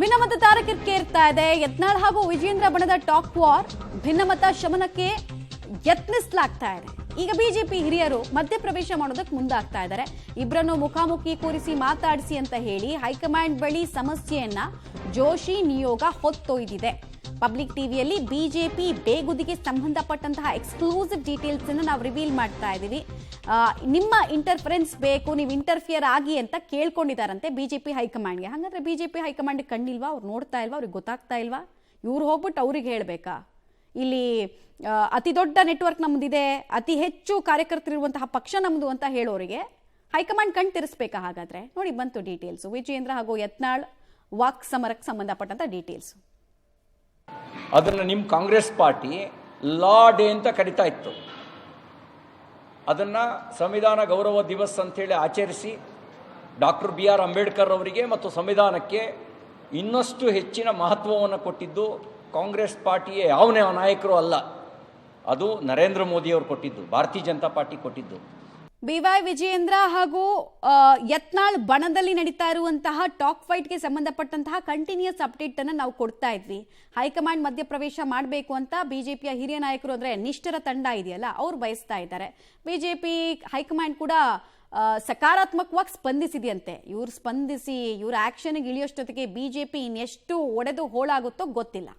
ಭಿನ್ನಮತ ತಾರಕಕ್ಕೇರ್ತಾ ಇದೆ. ಯತ್ನಾಳ್ ಹಾಗೂ ವಿಜೇಂದ್ರ ಬಣದ ಟಾಕ್ ವಾರ್. ಭಿನ್ನಮತ ಶಮನಕ್ಕೆ ಯತ್ನಿಸಲಾಗ್ತಾ ಇದೆ. ಈಗ ಬಿಜೆಪಿ ಹಿರಿಯರು ಮಧ್ಯಪ್ರವೇಶ ಮಾಡೋದಕ್ಕೆ ಮುಂದಾಗ್ತಾ ಇದ್ದಾರೆ. ಇಬ್ಬರನ್ನು ಮುಖಾಮುಖಿ ಕೂರಿಸಿ ಮಾತಾಡಿಸಿ ಅಂತ ಹೇಳಿ ಹೈಕಮಾಂಡ್ ಬಳಿ ಸಮಸ್ಯೆಯನ್ನ ಜೋಶಿ ನಿಯೋಗ ಹೊತ್ತೊಯ್ದಿದೆ. ಪಬ್ಲಿಕ್ ಟಿವಿಯಲ್ಲಿ ಬಿಜೆಪಿ ಬೇಗುದಿಗೆ ಸಂಬಂಧಪಟ್ಟಂತಹ ಎಕ್ಸ್ಕ್ಲೂಸಿವ್ ಡೀಟೇಲ್ಸ್ ಅನ್ನು ನಾವು ರಿವೀಲ್ ಮಾಡ್ತಾ ಇದ್ದೀವಿ. ನಿಮ್ಮ ಇಂಟರ್ಫರೆನ್ಸ್ ಬೇಕು, ನೀವು ಇಂಟರ್ಫಿಯರ್ ಆಗಿ ಅಂತ ಕೇಳ್ಕೊಂಡಿದ್ದಾರಂತೆ ಬಿಜೆಪಿ ಹೈಕಮಾಂಡ್ಗೆ. ಹಾಗಾದ್ರೆ ಬಿಜೆಪಿ ಹೈಕಮಾಂಡ್ ಕಣ್ಣಿಲ್ವಾ? ಅವ್ರು ನೋಡ್ತಾ ಇಲ್ವಾ? ಅವ್ರಿಗೆ ಗೊತ್ತಾಗ್ತಾ ಇಲ್ವಾ? ಇವ್ರು ಹೋಗ್ಬಿಟ್ಟು ಅವ್ರಿಗೆ ಹೇಳ್ಬೇಕಾ? ಇಲ್ಲಿ ಅತಿ ದೊಡ್ಡ ನೆಟ್ವರ್ಕ್ ನಮ್ದಿದೆ, ಅತಿ ಹೆಚ್ಚು ಕಾರ್ಯಕರ್ತರಿರುವಂತಹ ಪಕ್ಷ ನಮ್ದು ಅಂತ ಹೇಳೋರಿಗೆ ಹೈಕಮಾಂಡ್ ಕಣ್ ತಿರ್ಸ್ಬೇಕಾ? ಹಾಗಾದ್ರೆ ನೋಡಿ, ಬಂತು ಡೀಟೇಲ್ಸ್. ವಿಜೇಂದ್ರ ಹಾಗೂ ಯತ್ನಾಳ್ ವಾಕ್ ಸಮರಕ್ಕೆ ಸಂಬಂಧಪಟ್ಟಂತ ಡೀಟೇಲ್ಸ್. ಅದನ್ನು ನಿಮ್ಮ ಕಾಂಗ್ರೆಸ್ ಪಾರ್ಟಿ ಲಾ ಡೇ ಅಂತ ಕರಿತಾ ಇತ್ತು. ಅದನ್ನು ಸಂವಿಧಾನ ಗೌರವ ದಿವಸ್ ಅಂಥೇಳಿ ಆಚರಿಸಿ ಡಾಕ್ಟರ್ BR ಅಂಬೇಡ್ಕರ್ ಅವರಿಗೆ ಮತ್ತು ಸಂವಿಧಾನಕ್ಕೆ ಇನ್ನಷ್ಟು ಹೆಚ್ಚಿನ ಮಹತ್ವವನ್ನು ಕೊಟ್ಟಿದ್ದು ಕಾಂಗ್ರೆಸ್ ಪಾರ್ಟಿಯ ಯಾವನೇ ನಾಯಕರು ಅಲ್ಲ, ಅದು ನರೇಂದ್ರ ಮೋದಿಯವರು ಕೊಟ್ಟಿದ್ದು, ಭಾರತೀಯ ಜನತಾ ಪಾರ್ಟಿ ಕೊಟ್ಟಿದ್ದು. BY ವಿಜಯೇಂದ್ರ ಹಾಗೂ ಯತ್ನಾಳ್ ಬಣದಲ್ಲಿ ನಡೀತಾ ಇರುವಂತಹ ಟಾಕ್ ಫೈಟ್ಗೆ ಸಂಬಂಧಪಟ್ಟಂತಹ ಕಂಟಿನ್ಯೂಸ್ ಅಪ್ಡೇಟ್ ಅನ್ನು ನಾವು ಕೊಡ್ತಾ ಇದ್ವಿ. ಹೈಕಮಾಂಡ್ ಮಧ್ಯಪ್ರವೇಶ ಮಾಡಬೇಕು ಅಂತ ಬಿಜೆಪಿಯ ಹಿರಿಯ ನಾಯಕರು, ಅಂದ್ರೆ ನಿಷ್ಠರ ತಂಡ ಇದೆಯಲ್ಲ, ಅವ್ರು ಬಯಸ್ತಾ ಇದ್ದಾರೆ. ಬಿಜೆಪಿ ಹೈಕಮಾಂಡ್ ಕೂಡ ಸಕಾರಾತ್ಮಕವಾಗಿ ಸ್ಪಂದಿಸಿದೆಯಂತೆ. ಇವ್ರು ಸ್ಪಂದಿಸಿ ಇವ್ರ ಆಕ್ಷನ್ಗೆ ಇಳಿಯೋಷ್ಟೊತ್ತಿಗೆ ಬಿಜೆಪಿ ಇನ್ನೆಷ್ಟು ಒಡೆದು ಹೋಳಾಗುತ್ತೋ ಗೊತ್ತಿಲ್ಲ.